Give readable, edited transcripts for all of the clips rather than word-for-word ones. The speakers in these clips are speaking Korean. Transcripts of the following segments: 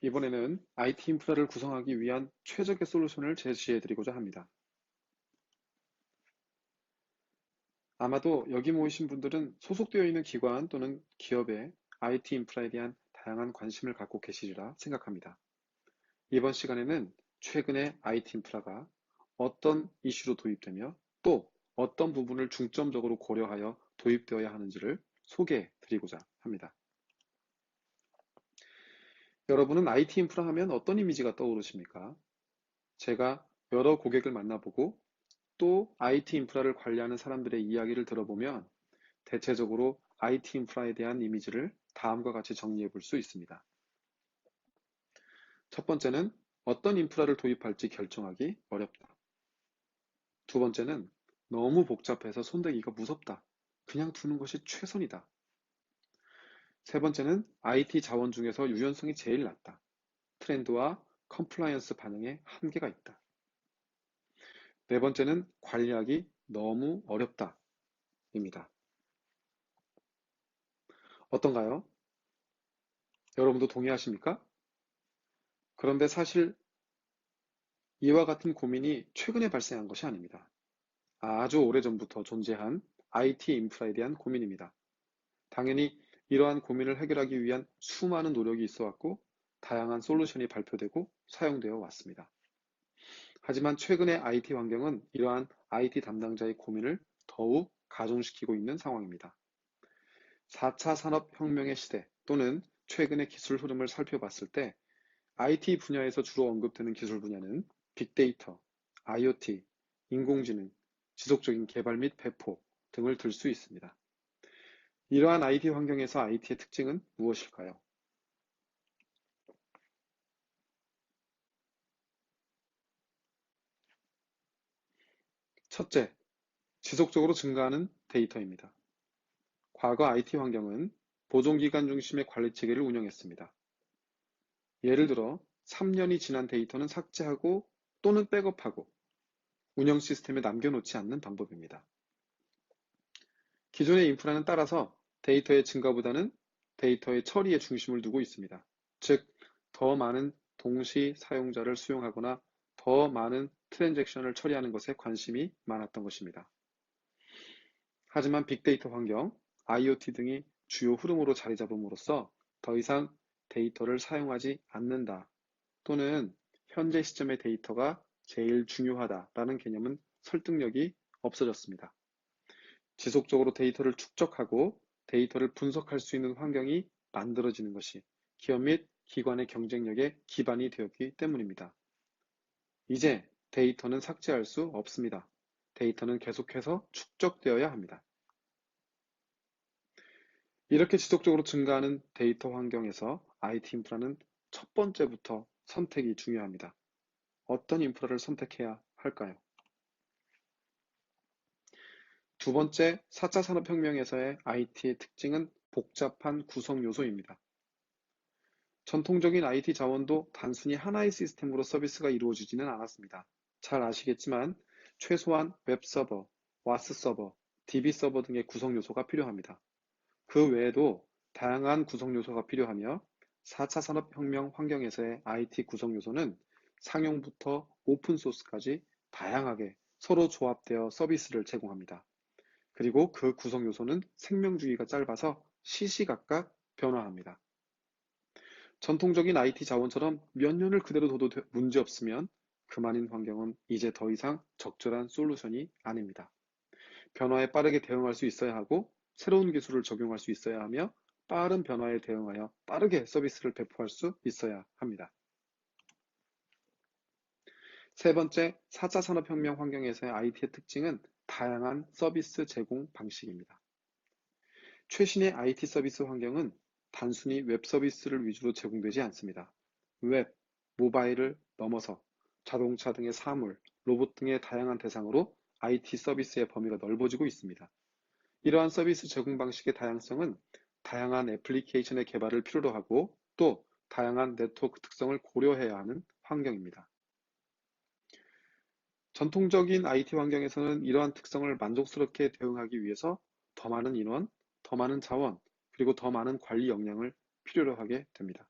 이번에는 IT 인프라를 구성하기 위한 최적의 솔루션을 제시해 드리고자 합니다. 아마도 여기 모이신 분들은 소속되어 있는 기관 또는 기업의 IT 인프라에 대한 다양한 관심을 갖고 계시리라 생각합니다. 이번 시간에는 최근에 IT 인프라가 어떤 이슈로 도입되며 또 어떤 부분을 중점적으로 고려하여 도입되어야 하는지를 소개해 드리고자 합니다. 여러분은 IT 인프라 하면 어떤 이미지가 떠오르십니까? 제가 여러 고객을 만나보고 또 IT 인프라를 관리하는 사람들의 이야기를 들어보면 대체적으로 IT 인프라에 대한 이미지를 다음과 같이 정리해 볼 수 있습니다. 첫 번째는 어떤 인프라를 도입할지 결정하기 어렵다. 두 번째는 너무 복잡해서 손대기가 무섭다. 그냥 두는 것이 최선이다. 세 번째는 IT 자원 중에서 유연성이 제일 낮다. 트렌드와 컴플라이언스 반영에 한계가 있다. 네 번째는 관리하기 너무 어렵다. 입니다. 어떤가요? 여러분도 동의하십니까? 그런데 사실 이와 같은 고민이 최근에 발생한 것이 아닙니다. 아주 오래전부터 존재한 IT 인프라에 대한 고민입니다. 당연히 이러한 고민을 해결하기 위한 수많은 노력이 있어 왔고 다양한 솔루션이 발표되고 사용되어 왔습니다. 하지만 최근의 IT 환경은 이러한 IT 담당자의 고민을 더욱 가중시키고 있는 상황입니다. 4차 산업혁명의 시대 또는 최근의 기술 흐름을 살펴봤을 때 IT 분야에서 주로 언급되는 기술 분야는 빅데이터, IoT, 인공지능, 지속적인 개발 및 배포 등을 들 수 있습니다. 이러한 IT 환경에서 IT의 특징은 무엇일까요? 첫째, 지속적으로 증가하는 데이터입니다. 과거 IT 환경은 보존기간 중심의 관리 체계를 운영했습니다. 예를 들어 3년이 지난 데이터는 삭제하고 또는 백업하고 운영 시스템에 남겨놓지 않는 방법입니다. 기존의 인프라는 따라서 데이터의 증가보다는 데이터의 처리에 중심을 두고 있습니다. 즉, 더 많은 동시 사용자를 수용하거나 더 많은 트랜잭션을 처리하는 것에 관심이 많았던 것입니다. 하지만 빅데이터 환경, IoT 등이 주요 흐름으로 자리 잡음으로써 더 이상 데이터를 사용하지 않는다 또는 현재 시점의 데이터가 제일 중요하다라는 개념은 설득력이 없어졌습니다. 지속적으로 데이터를 축적하고 데이터를 분석할 수 있는 환경이 만들어지는 것이 기업 및 기관의 경쟁력의 기반이 되었기 때문입니다. 이제 데이터는 삭제할 수 없습니다. 데이터는 계속해서 축적되어야 합니다. 이렇게 지속적으로 증가하는 데이터 환경에서 IT 인프라는 첫 번째부터 선택이 중요합니다. 어떤 인프라를 선택해야 할까요? 두 번째, 4차 산업혁명에서의 IT의 특징은 복잡한 구성 요소입니다. 전통적인 IT 자원도 단순히 하나의 시스템으로 서비스가 이루어지지는 않았습니다. 잘 아시겠지만 최소한 웹서버, 와스 서버, DB 서버 등의 구성 요소가 필요합니다. 그 외에도 다양한 구성 요소가 필요하며 4차 산업혁명 환경에서의 IT 구성 요소는 상용부터 오픈소스까지 다양하게 서로 조합되어 서비스를 제공합니다. 그리고 그 구성 요소는 생명주기가 짧아서 시시각각 변화합니다. 전통적인 IT 자원처럼 몇 년을 그대로 둬도 문제없으면 그만인 환경은 이제 더 이상 적절한 솔루션이 아닙니다. 변화에 빠르게 대응할 수 있어야 하고 새로운 기술을 적용할 수 있어야 하며 빠른 변화에 대응하여 빠르게 서비스를 배포할 수 있어야 합니다. 세 번째, 4차 산업혁명 환경에서의 IT의 특징은 다양한 서비스 제공 방식입니다. 최신의 IT 서비스 환경은 단순히 웹 서비스를 위주로 제공되지 않습니다. 웹, 모바일을 넘어서 자동차 등의 사물, 로봇 등의 다양한 대상으로 IT 서비스의 범위가 넓어지고 있습니다. 이러한 서비스 제공 방식의 다양성은 다양한 애플리케이션의 개발을 필요로 하고 또 다양한 네트워크 특성을 고려해야 하는 환경입니다. 전통적인 IT 환경에서는 이러한 특성을 만족스럽게 대응하기 위해서 더 많은 인원, 더 많은 자원, 그리고 더 많은 관리 역량을 필요로 하게 됩니다.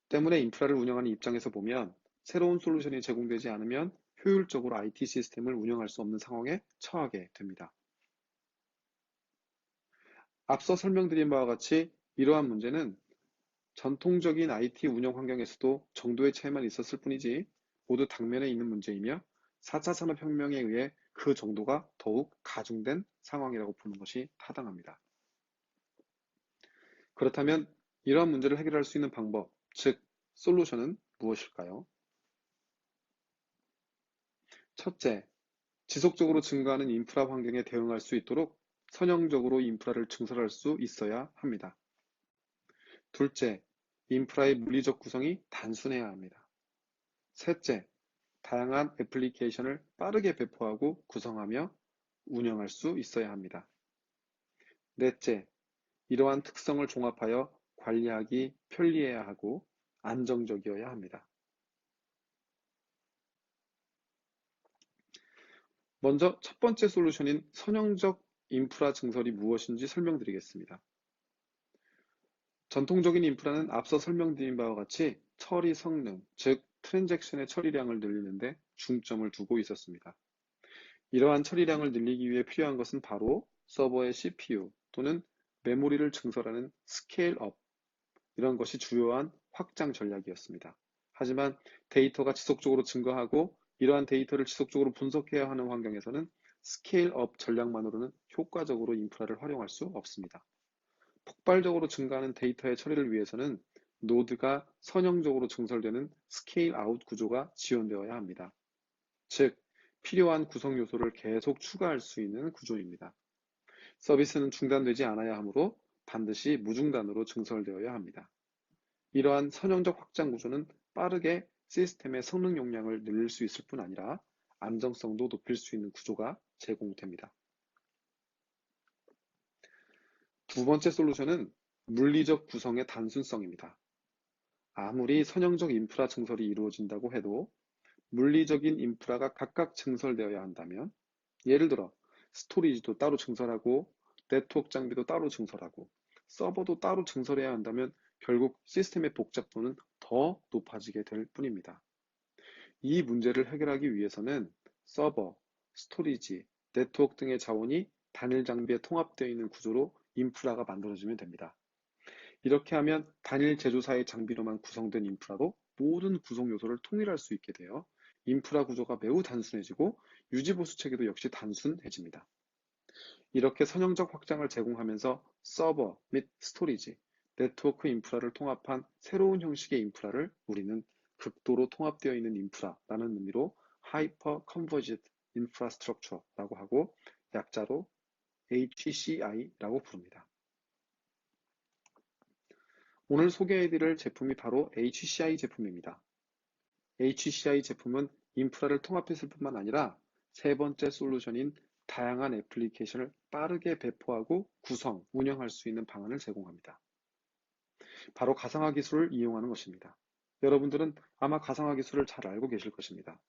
때문에 인프라를 운영하는 입장에서 보면 새로운 솔루션이 제공되지 않으면 효율적으로 IT 시스템을 운영할 수 없는 상황에 처하게 됩니다. 앞서 설명드린 바와 같이 이러한 문제는 전통적인 IT 운영 환경에서도 정도의 차이만 있었을 뿐이지 모두 당면에 있는 문제이며 4차 산업혁명에 의해 그 정도가 더욱 가중된 상황이라고 보는 것이 타당합니다. 그렇다면 이러한 문제를 해결할 수 있는 방법, 즉 솔루션은 무엇일까요? 첫째, 지속적으로 증가하는 인프라 환경에 대응할 수 있도록 선형적으로 인프라를 증설할 수 있어야 합니다. 둘째, 인프라의 물리적 구성이 단순해야 합니다. 셋째, 다양한 애플리케이션을 빠르게 배포하고 구성하며 운영할 수 있어야 합니다. 넷째, 이러한 특성을 종합하여 관리하기 편리해야 하고 안정적이어야 합니다. 먼저 첫 번째 솔루션인 선형적 인프라 증설이 무엇인지 설명드리겠습니다. 전통적인 인프라는 앞서 설명드린 바와 같이 처리 성능, 즉 트랜잭션의 처리량을 늘리는데 중점을 두고 있었습니다. 이러한 처리량을 늘리기 위해 필요한 것은 바로 서버의 CPU 또는 메모리를 증설하는 스케일업, 이런 것이 주요한 확장 전략이었습니다. 하지만 데이터가 지속적으로 증가하고 이러한 데이터를 지속적으로 분석해야 하는 환경에서는 스케일업 전략만으로는 효과적으로 인프라를 활용할 수 없습니다. 폭발적으로 증가하는 데이터의 처리를 위해서는 노드가 선형적으로 증설되는 스케일 아웃 구조가 지원되어야 합니다. 즉, 필요한 구성 요소를 계속 추가할 수 있는 구조입니다. 서비스는 중단되지 않아야 하므로 반드시 무중단으로 증설되어야 합니다. 이러한 선형적 확장 구조는 빠르게 시스템의 성능 용량을 늘릴 수 있을 뿐 아니라 안정성도 높일 수 있는 구조가 제공됩니다. 두 번째 솔루션은 물리적 구성의 단순성입니다. 아무리 선형적 인프라 증설이 이루어진다고 해도 물리적인 인프라가 각각 증설되어야 한다면, 예를 들어 스토리지도 따로 증설하고 네트워크 장비도 따로 증설하고 서버도 따로 증설해야 한다면 결국 시스템의 복잡도는 더 높아지게 될 뿐입니다. 이 문제를 해결하기 위해서는 서버, 스토리지, 네트워크 등의 자원이 단일 장비에 통합되어 있는 구조로 인프라가 만들어지면 됩니다. 이렇게 하면 단일 제조사의 장비로만 구성된 인프라로 모든 구성 요소를 통일할 수 있게 되어 인프라 구조가 매우 단순해지고 유지보수 체계도 역시 단순해집니다. 이렇게 선형적 확장을 제공하면서 서버 및 스토리지, 네트워크 인프라를 통합한 새로운 형식의 인프라를 우리는 극도로 통합되어 있는 인프라라는 의미로 Hyper Converged Infrastructure라고 하고 약자로 HCI라고 부릅니다. 오늘 소개해드릴 제품이 바로 HCI 제품입니다. HCI 제품은 인프라를 통합했을 뿐만 아니라 세 번째 솔루션인 다양한 애플리케이션을 빠르게 배포하고 구성, 운영할 수 있는 방안을 제공합니다. 바로 가상화 기술을 이용하는 것입니다. 여러분들은 아마 가상화 기술을 잘 알고 계실 것입니다.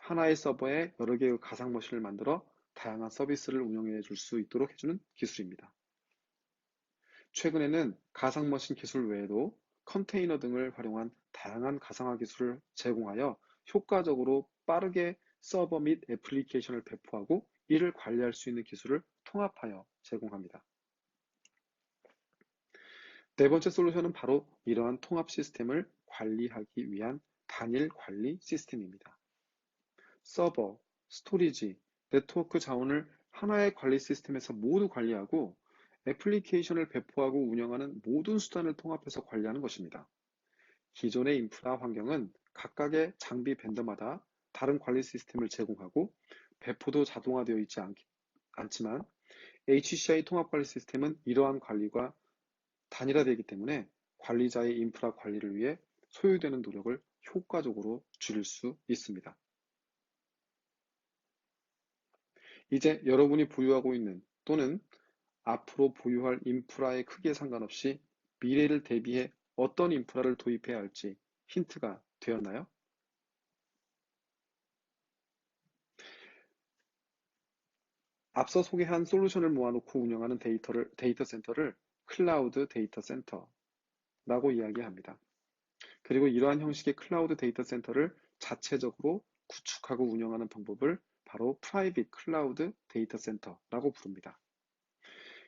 하나의 서버에 여러 개의 가상 머신을 만들어 다양한 서비스를 운영해 줄 수 있도록 해주는 기술입니다. 최근에는 가상 머신 기술 외에도 컨테이너 등을 활용한 다양한 가상화 기술을 제공하여 효과적으로 빠르게 서버 및 애플리케이션을 배포하고 이를 관리할 수 있는 기술을 통합하여 제공합니다. 네 번째 솔루션은 바로 이러한 통합 시스템을 관리하기 위한 단일 관리 시스템입니다. 서버, 스토리지, 네트워크 자원을 하나의 관리 시스템에서 모두 관리하고 애플리케이션을 배포하고 운영하는 모든 수단을 통합해서 관리하는 것입니다. 기존의 인프라 환경은 각각의 장비 벤더마다 다른 관리 시스템을 제공하고 배포도 자동화되어 있지 않지만 HCI 통합 관리 시스템은 이러한 관리가 단일화되기 때문에 관리자의 인프라 관리를 위해 소요되는 노력을 효과적으로 줄일 수 있습니다. 이제 여러분이 보유하고 있는 또는 앞으로 보유할 인프라의 크기에 상관없이 미래를 대비해 어떤 인프라를 도입해야 할지 힌트가 되었나요? 앞서 소개한 솔루션을 모아놓고 운영하는 데이터 센터를 클라우드 데이터 센터라고 이야기합니다. 그리고 이러한 형식의 클라우드 데이터 센터를 자체적으로 구축하고 운영하는 방법을 바로 프라이빗 클라우드 데이터 센터라고 부릅니다.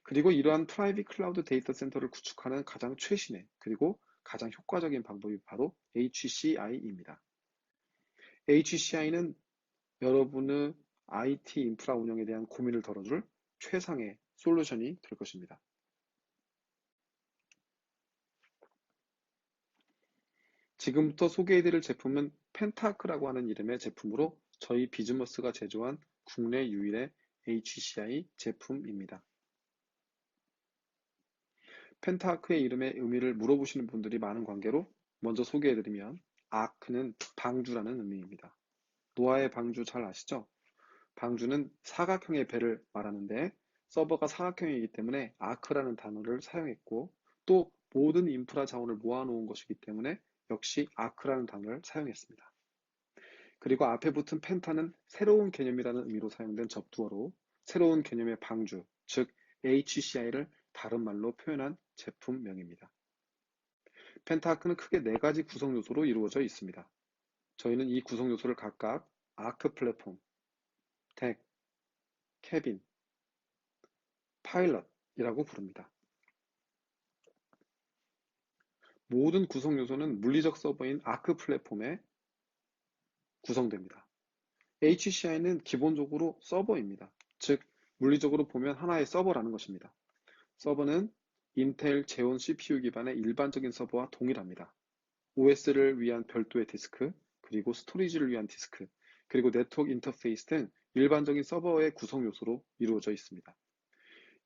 그리고 이러한 프라이빗 클라우드 데이터 센터를 구축하는 가장 최신의 그리고 가장 효과적인 방법이 바로 HCI입니다. HCI는 여러분의 IT 인프라 운영에 대한 고민을 덜어줄 최상의 솔루션이 될 것입니다. 지금부터 소개해드릴 제품은 펜타크라고 하는 이름의 제품으로 저희 비즈머스가 제조한 국내 유일의 HCI 제품입니다. 펜타크의 이름의 의미를 물어보시는 분들이 많은 관계로 먼저 소개해드리면 아크는 방주라는 의미입니다. 노아의 방주 잘 아시죠? 방주는 사각형의 배를 말하는데 서버가 사각형이기 때문에 아크라는 단어를 사용했고 또 모든 인프라 자원을 모아놓은 것이기 때문에 역시 아크라는 단어를 사용했습니다. 그리고 앞에 붙은 펜타는 새로운 개념이라는 의미로 사용된 접두어로 새로운 개념의 방주, 즉 HCI를 다른 말로 표현한 제품명입니다. 펜타아크는 크게 4가지 구성 요소로 이루어져 있습니다. 저희는 이 구성 요소를 각각 아크 플랫폼, 덱, 캐빈, 파일럿이라고 부릅니다. 모든 구성 요소는 물리적 서버인 아크 플랫폼에 구성됩니다. HCI는 기본적으로 서버입니다. 즉, 물리적으로 보면 하나의 서버라는 것입니다. 서버는 인텔 제온 CPU 기반의 일반적인 서버와 동일합니다. OS를 위한 별도의 디스크, 그리고 스토리지를 위한 디스크, 그리고 네트워크 인터페이스 등 일반적인 서버의 구성 요소로 이루어져 있습니다.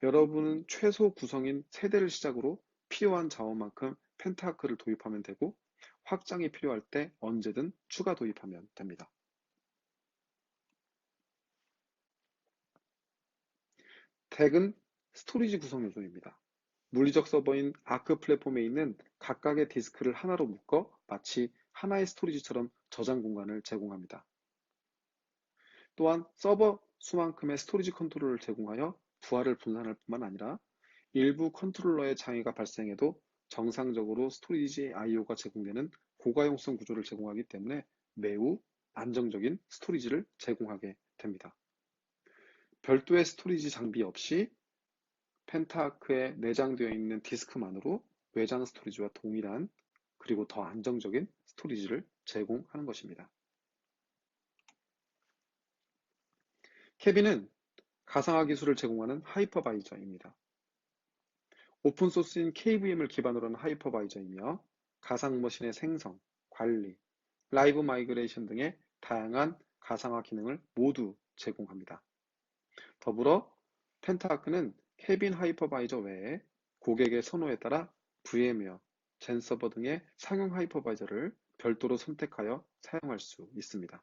여러분은 최소 구성인 3대를 시작으로 필요한 자원만큼 펜타아크를 도입하면 되고 확장이 필요할 때 언제든 추가 도입하면 됩니다. 덱은 스토리지 구성 요소입니다. 물리적 서버인 아크 플랫폼에 있는 각각의 디스크를 하나로 묶어 마치 하나의 스토리지처럼 저장 공간을 제공합니다. 또한 서버 수만큼의 스토리지 컨트롤을 제공하여 부하를 분산할 뿐만 아니라 일부 컨트롤러의 장애가 발생해도 정상적으로 스토리지 IO가 제공되는 고가용성 구조를 제공하기 때문에 매우 안정적인 스토리지를 제공하게 됩니다. 별도의 스토리지 장비 없이 펜타아크에 내장되어 있는 디스크만으로 외장 스토리지와 동일한 그리고 더 안정적인 스토리지를 제공하는 것입니다. 캐빈은 가상화 기술을 제공하는 하이퍼바이저입니다. 오픈소스인 KVM을 기반으로 하는 하이퍼바이저이며 가상머신의 생성, 관리, 라이브 마이그레이션 등의 다양한 가상화 기능을 모두 제공합니다. 더불어 펜타아크는 캐빈 하이퍼바이저 외에 고객의 선호에 따라 VM웨어, 젠서버 등의 상용 하이퍼바이저를 별도로 선택하여 사용할 수 있습니다.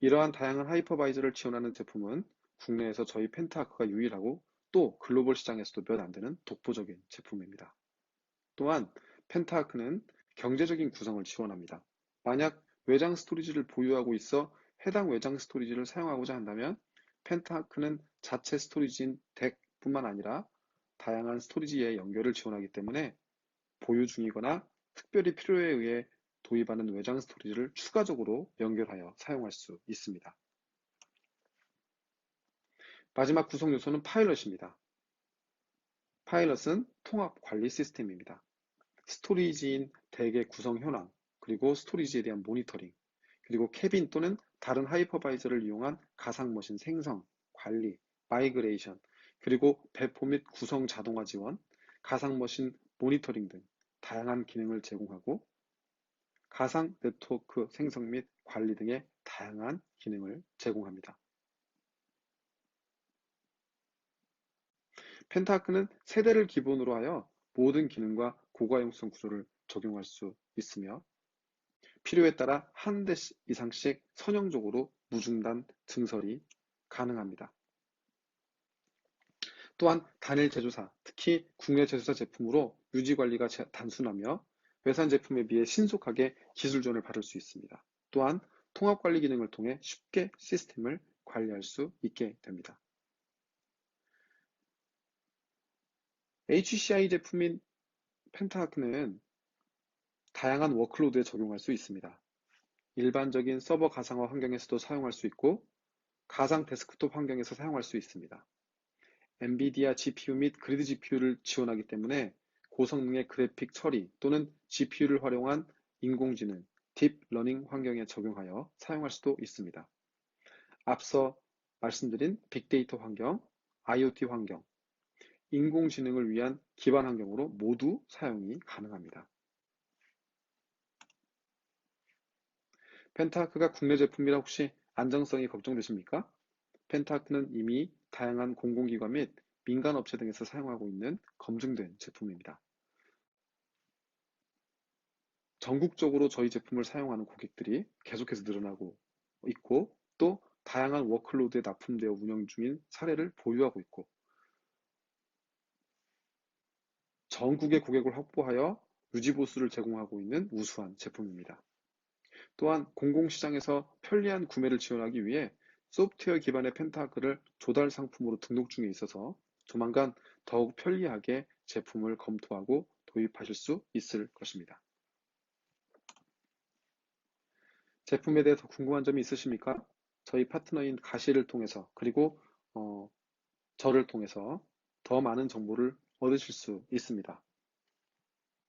이러한 다양한 하이퍼바이저를 지원하는 제품은 국내에서 저희 펜타아크가 유일하고 또 글로벌 시장에서도 몇 안 되는 독보적인 제품입니다. 또한 펜타아크는 경제적인 구성을 지원합니다. 만약 외장 스토리지를 보유하고 있어 해당 외장 스토리지를 사용하고자 한다면 펜타아크는 자체 스토리지인 덱뿐만 아니라 다양한 스토리지의 연결을 지원하기 때문에 보유 중이거나 특별히 필요에 의해 도입하는 외장 스토리지를 추가적으로 연결하여 사용할 수 있습니다. 마지막 구성 요소는 파일럿입니다. 파일럿은 통합 관리 시스템입니다. 스토리지인 덱의 구성 현황, 그리고 스토리지에 대한 모니터링, 그리고 캐빈 또는 다른 하이퍼바이저를 이용한 가상머신 생성, 관리, 마이그레이션, 그리고 배포 및 구성 자동화 지원, 가상머신 모니터링 등 다양한 기능을 제공하고 가상 네트워크 생성 및 관리 등의 다양한 기능을 제공합니다. 펜타아크는 세대를 기본으로 하여 모든 기능과 고가용성 구조를 적용할 수 있으며 필요에 따라 한 대 이상씩 선형적으로 무중단 증설이 가능합니다. 또한 단일 제조사, 특히 국내 제조사 제품으로 유지 관리가 단순하며 외산 제품에 비해 신속하게 기술 지원을 받을 수 있습니다. 또한 통합 관리 기능을 통해 쉽게 시스템을 관리할 수 있게 됩니다. HCI 제품인 펜타아크는 다양한 워크로드에 적용할 수 있습니다. 일반적인 서버 가상화 환경에서도 사용할 수 있고 가상 데스크톱 환경에서 사용할 수 있습니다. 엔비디아 GPU 및 그리드 GPU를 지원하기 때문에 고성능의 그래픽 처리 또는 GPU를 활용한 인공지능, 딥러닝 환경에 적용하여 사용할 수도 있습니다. 앞서 말씀드린 빅데이터 환경, IoT 환경, 인공지능을 위한 기반 환경으로 모두 사용이 가능합니다. 펜타하크가 국내 제품이라 혹시 안정성이 걱정되십니까? 펜타하크는 이미 다양한 공공기관 및 민간업체 등에서 사용하고 있는 검증된 제품입니다. 전국적으로 저희 제품을 사용하는 고객들이 계속해서 늘어나고 있고 또 다양한 워크로드에 납품되어 운영 중인 사례를 보유하고 있고 전국의 고객을 확보하여 유지보수를 제공하고 있는 우수한 제품입니다. 또한 공공시장에서 편리한 구매를 지원하기 위해 소프트웨어 기반의 펜타하크를 조달 상품으로 등록 중에 있어서 조만간 더욱 편리하게 제품을 검토하고 도입하실 수 있을 것입니다. 제품에 대해 더 궁금한 점이 있으십니까? 저희 파트너인 가시를 통해서 그리고 저를 통해서 더 많은 정보를 얻으실 수 있습니다.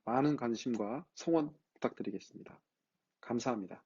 많은 관심과 성원 부탁드리겠습니다. 감사합니다.